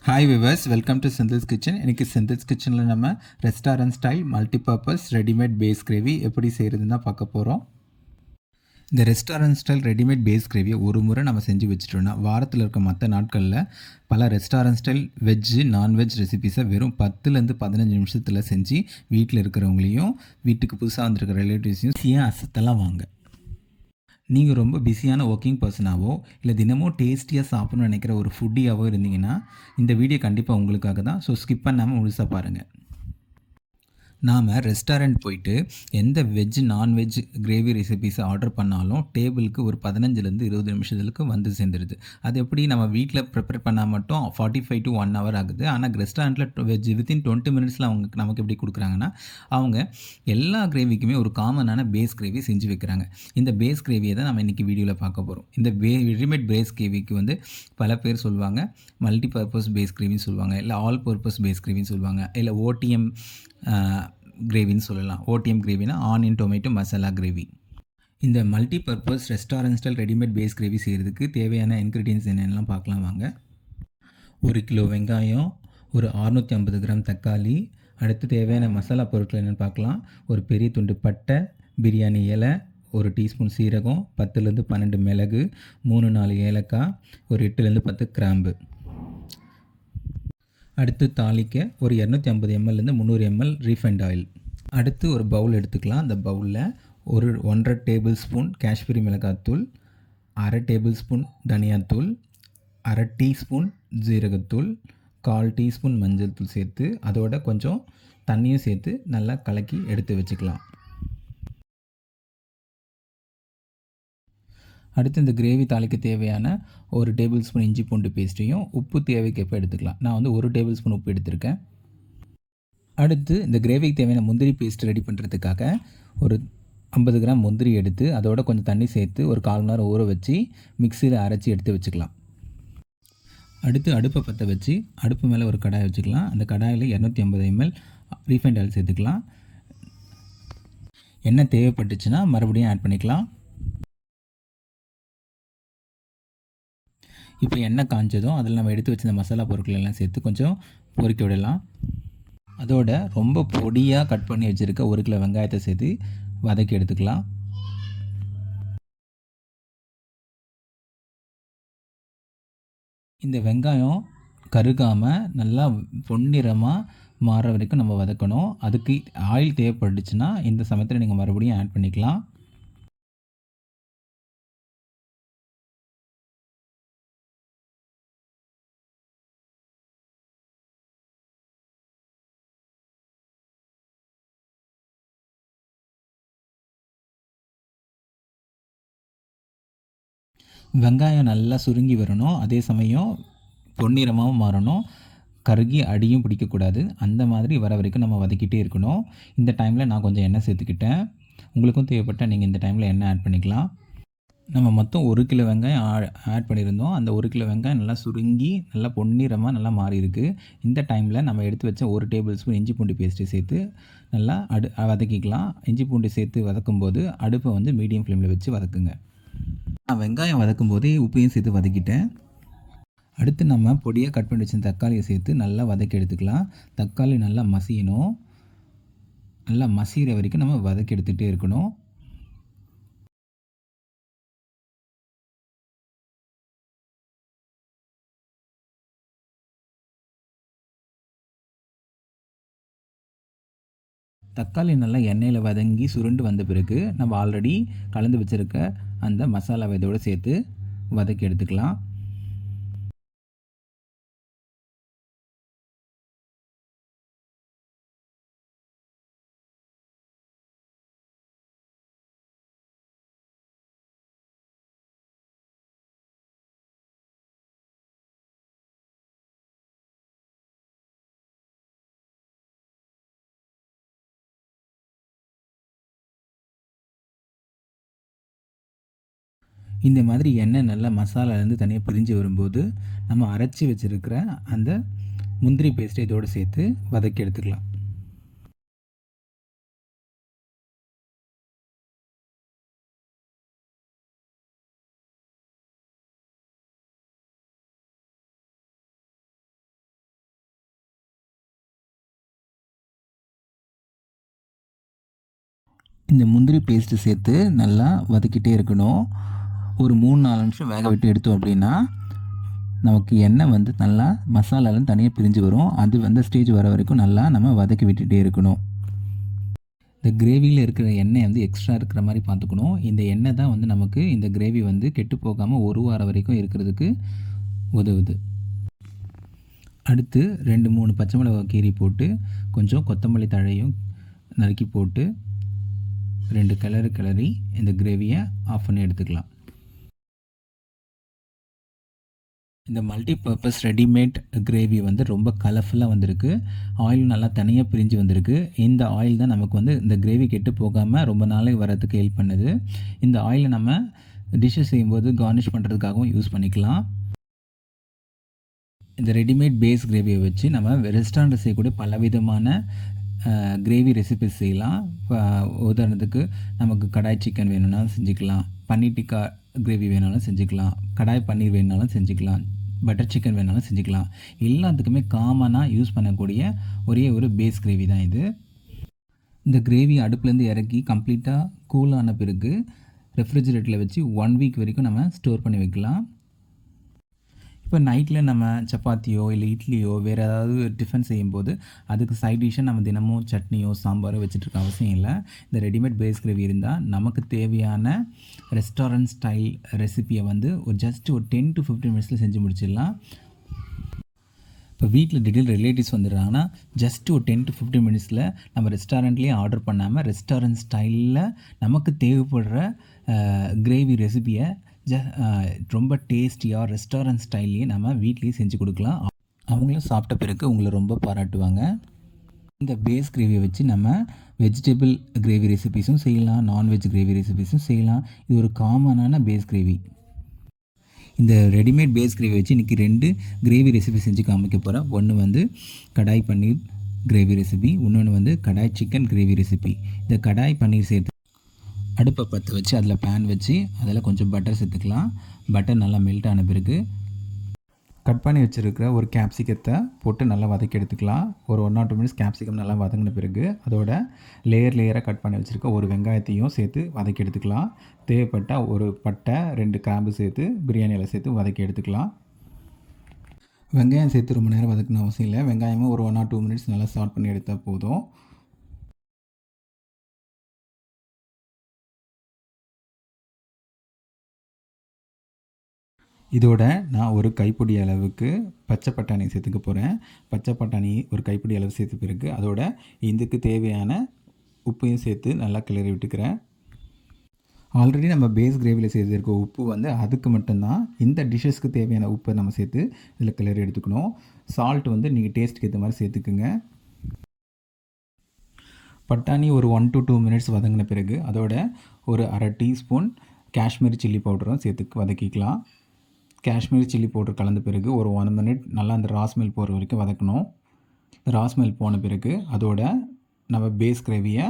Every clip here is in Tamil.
Hi viewers, welcome to Senthil's kitchen. இன்றைக்கி செந்தில்ஸ் கிச்சனில் நம்ம restaurant style multipurpose readymade base gravy எப்படி செய்கிறதுன்னு தான் பார்க்க போகிறோம். இந்த ரெஸ்டாரண்ட் ஸ்டைல் ரெடிமேட் பேஸ் கிரேவியை ஒரு முறை நம்ம செஞ்சு வச்சுட்டோம்னா வாரத்தில் இருக்க மற்ற நாட்களில் பல ரெஸ்டாரண்ட் ஸ்டைல் வெஜ்ஜு நான்வெஜ் ரெசிபீஸை வெறும் 10லேருந்து 15 நிமிஷத்தில் செஞ்சு வீட்டில் இருக்கிறவங்களையும் வீட்டுக்கு புதுசாக வந்திருக்கிற ரிலேட்டிவ்ஸையும் அசத்தெல்லாம் வாங்க. நீங்கள் ரொம்ப பிஸியான ஒர்க்கிங் பர்சனாவோ இல்லை தினமும் டேஸ்டியாக சாப்பிட்ணுன்னு நினைக்கிற ஒரு ஃபுட்டியாவோ இருந்தீங்கன்னா இந்த வீடியோ கண்டிப்பாக உங்களுக்காக தான். ஸோ ஸ்கிப் பண்ணாமல் முழுசாக பாருங்கள். நாம் ரெஸ்டாரண்ட் போயிட்டு எந்த வெஜ் நான்வெஜ் கிரேவி ரெசிபீஸை ஆர்டர் பண்ணாலும் டேபிளுக்கு ஒரு 15லேருந்து 20 நிமிஷத்துக்கு வந்து சேர்ந்துருது. அது எப்படி நம்ம வீட்டில் ப்ரிப்பேர் பண்ணால் மட்டும் 45 to 1 hour ஆகுது. ஆனால் ரெஸ்டாரண்ட்டில் வெஜ் வித்தின் 20 மினிட்ஸில் அவங்க நமக்கு எப்படி கொடுக்குறாங்கன்னா அவங்க எல்லா கிரேவிக்குமே ஒரு காமனான பேஸ் கிரேவி செஞ்சு வைக்கிறாங்க. இந்த பேஸ் கிரேவியை தான் நம்ம இன்றைக்கி வீடியோவில் பார்க்க போகிறோம். இந்த ரெடிமேட் பேஸ் கிரேவிக்கு வந்து பல பேர் சொல்லுவாங்க மல்டி பர்பஸ் பேஸ் கிரேவின்னு சொல்லுவாங்க, இல்லை ஆல் பர்பஸ் பேஸ் கிரேவின்னு சொல்லுவாங்க, இல்லை ஓடிஎம் கிரேவின்னு சொல்லலாம். ஓடிஎம் கிரேவினா ஆனியன் டொமேட்டோ மசாலா கிரேவி. இந்த multi purpose restaurant style readymade base gravy செய்கிறதுக்கு தேவையான இன்க்ரீடியன்ஸ் என்னென்னலாம் பார்க்கலாம் வாங்க. 1 கிலோ வெங்காயம், ஒரு 650 கிராம் தக்காளி, அடுத்து தேவையான மசாலா பொருட்கள் என்னென்னு பார்க்கலாம். ஒரு பெரிய துண்டு பட்டை, பிரியாணி இலை, ஒரு டீஸ்பூன் சீரகம், 10லேருந்து 12 மிளகு, 3-4 ஏலக்காய், ஒரு 8லேருந்து 10 கிராம்பு. அடுத்து தாளிக்க ஒரு 250 ml 300 ml ரீஃபைண்ட் ஆயில். அடுத்து ஒரு பவுல் எடுத்துக்கலாம். அந்த பவுலில் ஒரு 1.5 டேபிள் ஸ்பூன் காஷ்மீரி மிளகாத்தூள், 1/2 டேபிள் ஸ்பூன் தனியாத்தூள், 1/2 டீஸ்பூன் ஜீரகத்தூள், 1/4 டீஸ்பூன் மஞ்சள் தூள் சேர்த்து அதோட கொஞ்சம் தண்ணியும் சேர்த்து நல்லா கலக்கி எடுத்து வச்சுக்கலாம். அடுத்து இந்த கிரேவி தாளிக்க தேவையான ஒரு டேபிள் ஸ்பூன் இஞ்சி பூண்டு பேஸ்ட்டையும் உப்பு தேவைக்கேற்ப எடுத்துக்கலாம். நான் வந்து 1 டேபிள் ஸ்பூன் உப்பு எடுத்திருக்கேன். அடுத்து இந்த கிரேவிக்கு தேவையான முந்திரி பேஸ்ட் ரெடி பண்ணுறதுக்காக ஒரு 50 கிராம் முந்திரி எடுத்து அதோட கொஞ்சம் தண்ணி சேர்த்து ஒரு 1/4 மணி நேரம் ஊற வச்சு மிக்சியில் அரைச்சி எடுத்து வச்சுக்கலாம். அடுத்து அடுப்பை பற்ற வச்சு அடுப்பு மேலே ஒரு கடாய் வச்சுக்கலாம். அந்த கடாயில் 250 ml ரீஃபைண்ட் ஆயில் சேர்த்துக்கலாம். எண்ணெய் தேவைப்பட்டுச்சுன்னா மறுபடியும் ஆட் பண்ணிக்கலாம். இப்போ எண்ணெய் காஞ்சதும் அதில் நம்ம எடுத்து வச்சிருந்த மசாலா பொருட்கள் எல்லாம் சேர்த்து கொஞ்சம் பொரிக்க விடலாம். அதோட ரொம்ப பொடியாக கட் பண்ணி வச்சுருக்க 1 கிலோ வெங்காயத்தை சேர்த்து வதக்கி எடுத்துக்கலாம். இந்த வெங்காயம் கருகாமல் நல்லா பொன்னிறமாக மாறுற வரைக்கும் நம்ம வதக்கணும். அதுக்கு ஆயில் தேவைப்பட்டுச்சுன்னா இந்த சமயத்தில் நீங்கள் மறுபடியும் ஆட் பண்ணிக்கலாம். வெங்காயம் நல்லா சுருங்கி வரணும், அதே சமயம் பொன்னிறமாகவும் மாறணும், கருகி அடியும் பிடிக்கக்கூடாது. அந்த மாதிரி வர வரைக்கும் நம்ம வதக்கிட்டே இருக்கணும். இந்த டைமில் நான் கொஞ்சம் எண்ணெய் சேர்த்துக்கிட்டேன். உங்களுக்கும் தேவைப்பட்டால் நீங்கள் இந்த டைமில் எண்ணெய் ஆட் பண்ணிக்கலாம். நம்ம மொத்தம் 1 கிலோ வெங்காயம் ஆட் பண்ணியிருந்தோம். அந்த 1 கிலோ வெங்காயம் நல்லா சுருங்கி நல்லா பொன்னிறமாக நல்லா மாறி இருக்குது. இந்த டைமில் நம்ம எடுத்து வச்ச 1 டேபிள் ஸ்பூன் இஞ்சி பூண்டு பேஸ்ட்டு சேர்த்து நல்லா வதக்கிக்கலாம். இஞ்சி பூண்டு சேர்த்து வதக்கும்போது அடுப்பை வந்து மீடியம் ஃப்ளேமில் வச்சு வதக்குங்க. நான் வெங்காயம் வதக்கும் போதே உப்பையும் சேர்த்து வதக்கிட்டேன். அடுத்து நம்ம பொடியாக கட் பண்ணி வச்ச தக்காளியை சேர்த்து நல்லா வதக்கி எடுத்துக்கலாம். தக்காளி நல்லா மசியணும். நல்லா மசிகிற வரைக்கும் நம்ம வதக்கி எடுத்துகிட்டே இருக்கணும். தக்காளி நல்லா எண்ணெயில் வதங்கி சுருண்டு வந்த பிறகு நம்ம ஆல்ரெடி கலந்து வச்சுருக்க அந்த மசாலாவை இதோடு சேர்த்து வதக்கி எடுத்துக்கலாம். இந்த மாதிரி எண்ணெய் நல்லா மசாலாலேருந்து தனியாக பிரிஞ்சு வரும்போது நம்ம அரைச்சி வச்சுருக்கிற அந்த முந்திரி பேஸ்ட்டை இதோடு சேர்த்து வதக்கி எடுத்துக்கலாம். இந்த முந்திரி பேஸ்ட்டு சேர்த்து நல்லா வதக்கிட்டே இருக்கணும். ஒரு 3-4 நிமிஷம் வேக விட்டு எடுத்தோம் அப்படின்னா நமக்கு எண்ணெய் வந்து நல்லா மசாலாலாம் தனியாக பிரிஞ்சு வரும். அது அந்த ஸ்டேஜ் வர வரைக்கும் நல்லா நம்ம வதக்கி விட்டுட்டே இருக்கணும். இந்த கிரேவியில் இருக்கிற எண்ணெய் வந்து எக்ஸ்ட்ரா இருக்கிற மாதிரி பார்த்துக்கணும். இந்த எண்ணெய் தான் வந்து நமக்கு இந்த கிரேவி வந்து கெட்டு போகாமல் ஒரு வாரம் வரைக்கும் இருக்கிறதுக்கு உதவுது. அடுத்து 2-3 பச்சை மிளகாய் கீரி போட்டு கொஞ்சம் கொத்தமல்லி தழையும் நறுக்கி போட்டு 2 கிளறி இந்த கிரேவியை ஆஃப் பண்ணி எடுத்துக்கலாம். இந்த மல்டி பர்பஸ் ரெடிமேட் கிரேவி வந்து ரொம்ப கலர்ஃபுல்லாக வந்திருக்கு. ஆயில் நல்லா தனியாக பிரிஞ்சு வந்திருக்கு. இந்த ஆயில் தான் நமக்கு வந்து இந்த கிரேவி கெட்டு போகாமல் ரொம்ப நாளைக்கு வரதுக்கு ஹெல்ப் பண்ணுது. இந்த ஆயிலை நம்ம டிஷ்ஷஸ் செய்யும்போது கார்னிஷ் பண்ணுறதுக்காகவும் யூஸ் பண்ணிக்கலாம். இந்த ரெடிமேட் பேஸ் கிரேவியை வச்சு நம்ம ரெஸ்டாரண்ட்டில் செய்யக்கூடிய பலவிதமான கிரேவி ரெசிபிஸ் செய்யலாம். உதாரணத்துக்கு நமக்கு கடாய் சிக்கன் வேணும்னாலும் செஞ்சுக்கலாம், பன்னீர் டிக்கா கிரேவி வேணாலும் செஞ்சுக்கலாம், கடாய் பன்னீர் வேணாலும் செஞ்சுக்கலாம், பட்டர் சிக்கன் வேணாலும் செஞ்சுக்கலாம். எல்லாத்துக்குமே காமனாக யூஸ் பண்ணக்கூடிய ஒரே ஒரு பேஸ் கிரேவி தான் இது. இந்த கிரேவி அடுப்புலேருந்து இறக்கி கம்ப்ளீட்டாக கூலான பிறகு ரெஃப்ரிஜிரேட்டரில் வச்சு 1 வீக் வரைக்கும் நம்ம ஸ்டோர் பண்ணி வைக்கலாம். இப்போ நைட்டில் நம்ம சப்பாத்தியோ இல்லை இட்லியோ வேறு ஏதாவது டிஃபன் செய்யும்போது அதுக்கு சைட் டிஷ்ஷை நம்ம தினமும் சட்னியோ சாம்பாரோ வச்சுட்ருக்க அவசியம் இல்லை. இந்த ரெடிமேட் பேஸ் கிரேவி இருந்தால் நமக்கு தேவையான ரெஸ்டாரண்ட் ஸ்டைல் ரெசிப்பியை வந்து ஜஸ்ட் ஒரு 10 to 15 மினிட்ஸில் செஞ்சு முடிச்சிடலாம். இப்போ வீட்டில் திடீர் ரிலேட்டிவ்ஸ் வந்துடுறாங்கன்னா ஜஸ்ட் ஒரு 10 to 15 மினிட்ஸில் நம்ம ரெஸ்டாரண்ட்லேயே ஆர்டர் பண்ணாமல் ரெஸ்டாரண்ட் ஸ்டைலில் நமக்கு தேவைப்படுற கிரேவி ரெசிப்பியை ரொம்ப டேஸ்டியாக ரெஸ்டாரண்ட் ஸ்டைல்லையே நம்ம வீட்லேயே செஞ்சு கொடுக்கலாம். அவங்களும் சாப்பிட்ட பிறகு உங்களை ரொம்ப பாராட்டுவாங்க. இந்த பேஸ் கிரேவியை வச்சு நம்ம வெஜிடபிள் கிரேவி ரெசிபிஸும் செய்யலாம், நான்வெஜ் கிரேவி ரெசிபிஸும் செய்யலாம். இது ஒரு காமனான பேஸ் கிரேவி. இந்த ரெடிமேட் பேஸ் கிரேவி வச்சு இன்றைக்கி 2 கிரேவி ரெசிபி செஞ்சு காமிக்க போகிறேன். ஒன்று வந்து கடாய் பன்னீர் கிரேவி ரெசிபி, இன்னொன்று வந்து கடாய் சிக்கன் கிரேவி ரெசிபி. இந்த கடாய் பன்னீர் சேர்த்து அடுப்பை பற்ற வச்சு அதில் பேன் வச்சு அதில் கொஞ்சம் பட்டர் சேர்த்துக்கலாம். பட்டர் நல்லா மெல்ட் ஆன பிறகு கட் பண்ணி வச்சுருக்கிற ஒரு கேப்சிகத்தை போட்டு நல்லா வதக்கி எடுத்துக்கலாம். ஒரு 1 or 2 மினிட்ஸ் கேப்சிகம் நல்லா வதங்கின பிறகு அதோட லேயராக கட் பண்ணி வச்சுருக்க ஒரு வெங்காயத்தையும் சேர்த்து வதக்கி எடுத்துக்கலாம். தேவைப்பட்டால் ஒரு பட்டை 2 கிராம்பு சேர்த்து பிரியாணியில் சேர்த்து வதக்கி எடுத்துக்கலாம். வெங்காயம் சேர்த்து ரொம்ப நேரம் வதக்கணும் அவசியம் இல்லை. வெங்காயமும் ஒரு 1 or 2 மினிட்ஸ் நல்லா சாட் பண்ணி எடுத்தால் போதும். இதோட நான் ஒரு கைப்பிடி அளவுக்கு பச்சை பட்டாணி சேர்த்துக்க போகிறேன். பச்சை பட்டாணி ஒரு கைப்பிடி அளவு சேர்த்த பிறகு அதோட இதுக்கு தேவையான உப்பையும் சேர்த்து நல்லா கிளறி விட்டுக்கிறேன். ஆல்ரெடி நம்ம பேஸ் கிரேவியில் சேர்த்துருக்க உப்பு வந்து அதுக்கு மட்டும்தான். இந்த டிஷ்ஷஸ்க்கு தேவையான உப்பை நம்ம சேர்த்து இதில் கிளறி எடுத்துக்கணும். சால்ட் வந்து நீங்கள் டேஸ்ட்டுக்கு ஏற்ற மாதிரி சேர்த்துக்குங்க. பட்டாணி ஒரு 1 to 2 மினிட்ஸ் வதங்கின பிறகு அதோட ஒரு அரை டீஸ்பூன் காஷ்மீரி சில்லி பவுடரும் சேர்த்து வதக்கிக்கலாம். காஷ்மீரி சில்லி பவுடர் கலந்த பிறகு ஒரு 1 மினிட் நல்லா அந்த ராஸ்மெல் போகிற வரைக்கும் வதக்கணும். ராஸ்மெல் போன பிறகு அதோட நம்ம பேஸ் கிரேவியை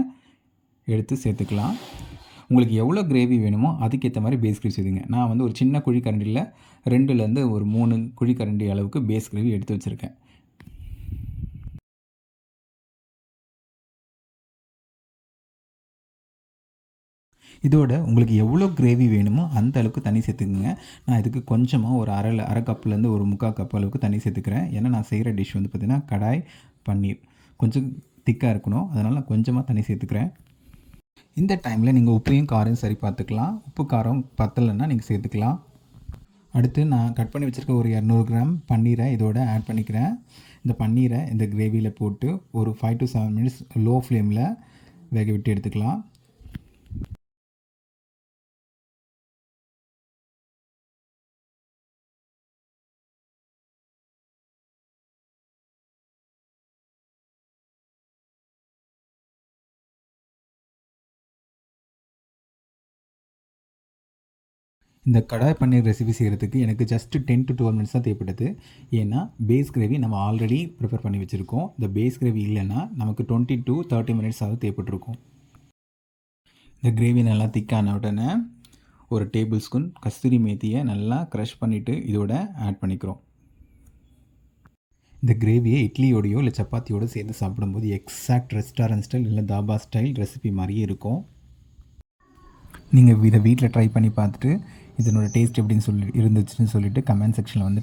எடுத்து சேர்த்துக்கலாம். உங்களுக்கு எவ்வளோ கிரேவி வேணுமோ அதுக்கேற்ற மாதிரி பேஸ் கிரேவி செய்யுங்க. நான் வந்து ஒரு சின்ன குழிக்கரண்டியில் 2லேருந்து ஒரு 3 குழிக்கரண்டி அளவுக்கு பேஸ் கிரேவி எடுத்து வச்சுருக்கேன். இதோட உங்களுக்கு எவ்வளோ கிரேவி வேணுமோ அந்த அளவுக்கு தண்ணி சேர்த்துக்குங்க. நான் இதுக்கு கொஞ்சமாக ஒரு அரை கப்புலேருந்து ஒரு 3/4 கப் அளவுக்கு தண்ணி சேர்த்துக்கிறேன். ஏன்னா நான் செய்கிற டிஷ் வந்து பார்த்திங்கன்னா கடாய் பன்னீர் கொஞ்சம் திக்காக இருக்கணும். அதனால் நான் கொஞ்சமாக தண்ணி சேர்த்துக்கிறேன். இந்த டைமில் நீங்கள் உப்பையும் காரம் சரி பார்த்துக்கலாம். உப்பு காரம் பத்தலைன்னா நீங்கள் சேர்த்துக்கலாம். அடுத்து நான் கட் பண்ணி வச்சுருக்க ஒரு 200 கிராம் பன்னீரை இதோட ஆட் பண்ணிக்கிறேன். இந்த பன்னீரை இந்த கிரேவியில் போட்டு ஒரு 5 to 7 மினிட்ஸ் லோ ஃப்ளேமில் வேக விட்டு எடுத்துக்கலாம். இந்த கடாய் பன்னீர் ரெசிபி செய்கிறதுக்கு எனக்கு ஜஸ்ட் 10 to 12 மினிட்ஸ் தான் தேவைப்படுது. ஏன்னா பேஸ் கிரேவி நம்ம ஆல்ரெடி ப்ரிப்பேர் பண்ணி வச்சுருக்கோம். இந்த பேஸ் கிரேவி இல்லைன்னா நமக்கு 20 to 30 மினிட்ஸ் ஆகுது தேவைப்பட்டிருக்கும். இந்த கிரேவி நல்லா திக்கான உடனே ஒரு டேபிள் ஸ்பூன் கஸ்தூரி மேத்தியை நல்லா க்ரஷ் பண்ணிவிட்டு இதோட ஆட் பண்ணிக்கிறோம். இந்த கிரேவியை இட்லியோடையோ இல்லை சப்பாத்தியோடு சேர்ந்து சாப்பிடும்போது எக்ஸாக்ட் ரெஸ்டாரண்ட் ஸ்டைல் இல்லை தாபா ஸ்டைல் ரெசிபி மாதிரியே இருக்கும். நீங்கள் இதை வீட்டில் ட்ரை பண்ணி பார்த்துட்டு இதனோட டேஸ்ட் எப்படின்னு இருந்துச்சுன்னு சொல்லிவிட்டு கமெண்ட் செக்ஷனில் வந்து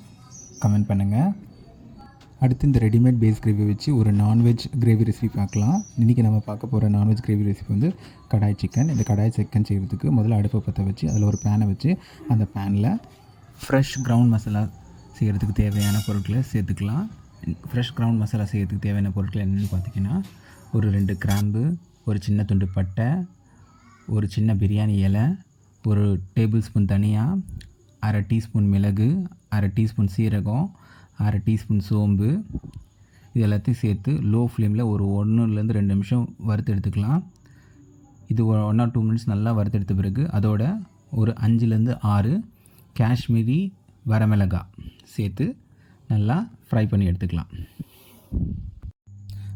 கமெண்ட் பண்ணுங்கள். அடுத்து இந்த ரெடிமேட் பேஸ் கிரேவி வச்சு ஒரு நான்வெஜ் கிரேவி ரெசிபி பார்க்கலாம். இன்றைக்கி நம்ம பார்க்க போகிற நான்வெஜ் கிரேவி ரெசிபி வந்து கடாய் சிக்கன். இந்த கடாய் சிக்கன் செய்கிறதுக்கு முதல்ல அடுப்பை பற்ற வச்சு அதில் ஒரு பேனை வச்சு அந்த பேனில் ஃப்ரெஷ் கிரவுண்ட் மசாலா செய்கிறதுக்கு தேவையான பொருட்களை சேர்த்துக்கலாம். ஃப்ரெஷ் கிரவுண்ட் மசாலா செய்கிறதுக்கு தேவையான பொருட்கள் என்னென்னு பார்த்திங்கன்னா, ஒரு 2 கிராம்பு, ஒரு சின்ன துண்டு பட்டை, ஒரு சின்ன பிரியாணி இலை, ஒரு டேபிள் ஸ்பூன் தனியா, 1/2 டீஸ்பூன் மிளகு, 1/2 டீஸ்பூன் சீரகம், 1/2 டீஸ்பூன் சோம்பு, இது எல்லாத்தையும் சேர்த்து லோ ஃப்ளேமில் ஒரு 1-2 நிமிஷம் வறுத்து எடுத்துக்கலாம். இது 1 or 2 மினிட்ஸ் நல்லா வறுத்தெடுத்த பிறகு அதோட ஒரு 5-6 காஷ்மீரி வரமிளகாய் சேர்த்து நல்லா ஃப்ரை பண்ணி எடுத்துக்கலாம்.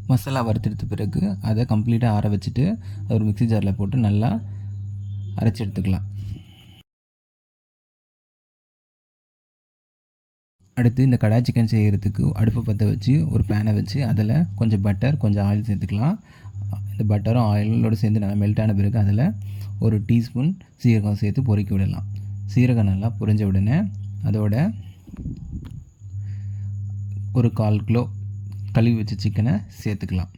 மசாலா வறுத்தெடுத்த பிறகு அதை கம்ப்ளீட்டாக ஆற வச்சுட்டு ஒரு மிக்ஸி ஜாரில் போட்டு நல்லா அரைச்சி எடுத்துக்கலாம். அடுத்து இந்த கடாய் சிக்கன் செய்கிறதுக்கு அடுப்பை பற்ற வச்சு ஒரு பேனை வச்சு அதில் கொஞ்சம் பட்டர், கொஞ்சம் ஆயில் சேர்த்துக்கலாம். இந்த பட்டரும் ஆயிலோடு சேர்ந்து நல்லா மெல்ட் ஆன பிறகு அதில் ஒரு டீஸ்பூன் சீரகம் சேர்த்து பொறுக்கி விடலாம். சீரகம் நல்லா பொரிஞ்ச உடனே அதோட ஒரு 1/4 கிலோ கழுவி வச்ச சிக்கனை சேர்த்துக்கலாம்.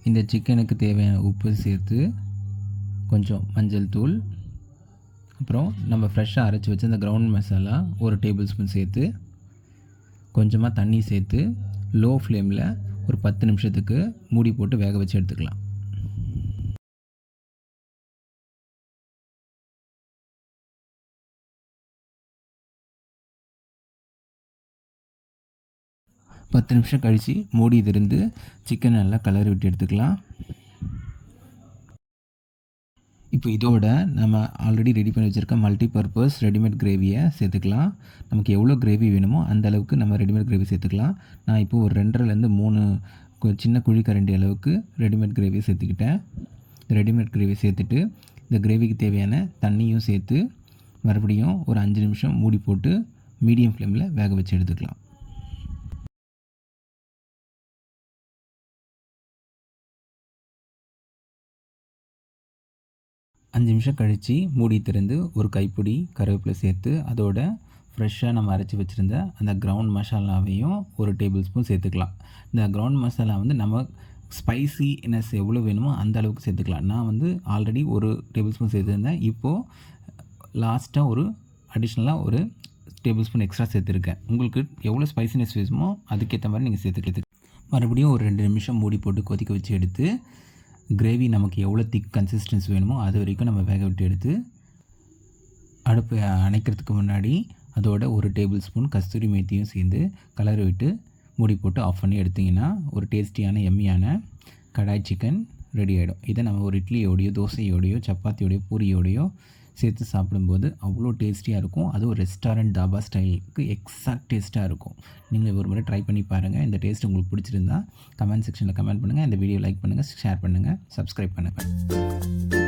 இந்த சிக்கனுக்கு தேவையான உப்பு சேர்த்து கொஞ்சம் மஞ்சள் தூள், அப்புறம் நம்ம ஃப்ரெஷ்ஷாக அரைச்சி வச்சு அந்த கிரவுண்ட் மசாலா ஒரு டேபிள் ஸ்பூன் சேர்த்து கொஞ்சமாக தண்ணி சேர்த்து லோ ஃப்ளேமில் ஒரு 10 நிமிஷத்துக்கு மூடி போட்டு வேக வச்சு எடுத்துக்கலாம். பத்து நிமிஷம் கழித்து மூடி திறந்து சிக்கன் நல்லா கலரி விட்டு எடுத்துக்கலாம். இப்போ இதோட நம்ம ஆல்ரெடி ரெடி பண்ணி வச்சுருக்க மல்டி பர்பஸ் ரெடிமேட் கிரேவியை சேர்த்துக்கலாம். நமக்கு எவ்வளோ கிரேவி வேணுமோ அந்த அளவுக்கு நம்ம ரெடிமேட் கிரேவி சேர்த்துக்கலாம். நான் இப்போது ஒரு 2-3 சின்ன குழிக்கரண்டி அளவுக்கு ரெடிமேட் கிரேவியை சேர்த்துக்கிட்டேன். ரெடிமேட் கிரேவி சேர்த்துட்டு இந்த கிரேவிக்கு தேவையான தண்ணியும் சேர்த்து மறுபடியும் ஒரு 5 நிமிஷம் மூடி போட்டு மீடியம் ஃப்ளேமில் வேக வச்சு எடுத்துக்கலாம். அஞ்சு நிமிஷம் கழித்து மூடி திறந்து ஒரு கைப்பிடி கருவேப்பிலை சேர்த்து அதோட ஃப்ரெஷ்ஷாக நம்ம அரைச்சி வச்சுருந்த அந்த கிரவுண்ட் மசாலாவையும் ஒரு டேபிள் ஸ்பூன் சேர்த்துக்கலாம். இந்த கிரவுண்ட் மசாலா வந்து நம்ம ஸ்பைசினஸ் எவ்வளோ வேணுமோ அந்த அளவுக்கு சேர்த்துக்கலாம். நான் வந்து ஆல்ரெடி ஒரு டேபிள் ஸ்பூன் சேர்த்துருந்தேன். இப்போது லாஸ்ட்டாக ஒரு அடிஷ்னலாக ஒரு டேபிள் ஸ்பூன் எக்ஸ்ட்ரா சேர்த்துருக்கேன். உங்களுக்கு எவ்வளோ ஸ்பைசினஸ் வேணுமோ அதுக்கேற்ற மாதிரி நீங்கள் சேர்த்துக்கிறது. மறுபடியும் ஒரு 2 நிமிஷம் மூடி போட்டு கொதிக்க வச்சு எடுத்து கிரேவி நமக்கு எவ்வளோ திக் கன்சிஸ்டன்சி வேணுமோ அது வரைக்கும் நம்ம வேக விட்டு எடுத்து அடுப்பு அணைக்கிறதுக்கு முன்னாடி அதோட ஒரு டேபிள் ஸ்பூன் கஸ்தூரி மேத்தியும் சேர்ந்து கலரி விட்டு மூடி போட்டு ஆஃப் பண்ணி எடுத்திங்கன்னா ஒரு டேஸ்டியான எம்மியான கடாய் சிக்கன் ரெடி ஆகிடும். இதை நம்ம ஒரு இட்லியோடையோ, தோசையோடையோ, சப்பாத்தியோடையோ, பூரியோடையோ சேர்த்து சாப்பிடும்போது அவ்வளோ டேஸ்டியாக இருக்கும். அது ஒரு ரெஸ்டாரண்ட் தாபா ஸ்டைலுக்கு எக்ஸாக்ட் டேஸ்ட்டாக இருக்கும். நீங்கள் ஒரு முறை ட்ரை பண்ணி பாருங்கள். இந்த டேஸ்ட் உங்களுக்கு பிடிச்சிருந்தா கமெண்ட் செக்ஷனில் கமெண்ட் பண்ணுங்கள். இந்த வீடியோ லைக் பண்ணுங்கள், ஷேர் பண்ணுங்கள், சப்ஸ்கிரைப் பண்ணுங்கள்.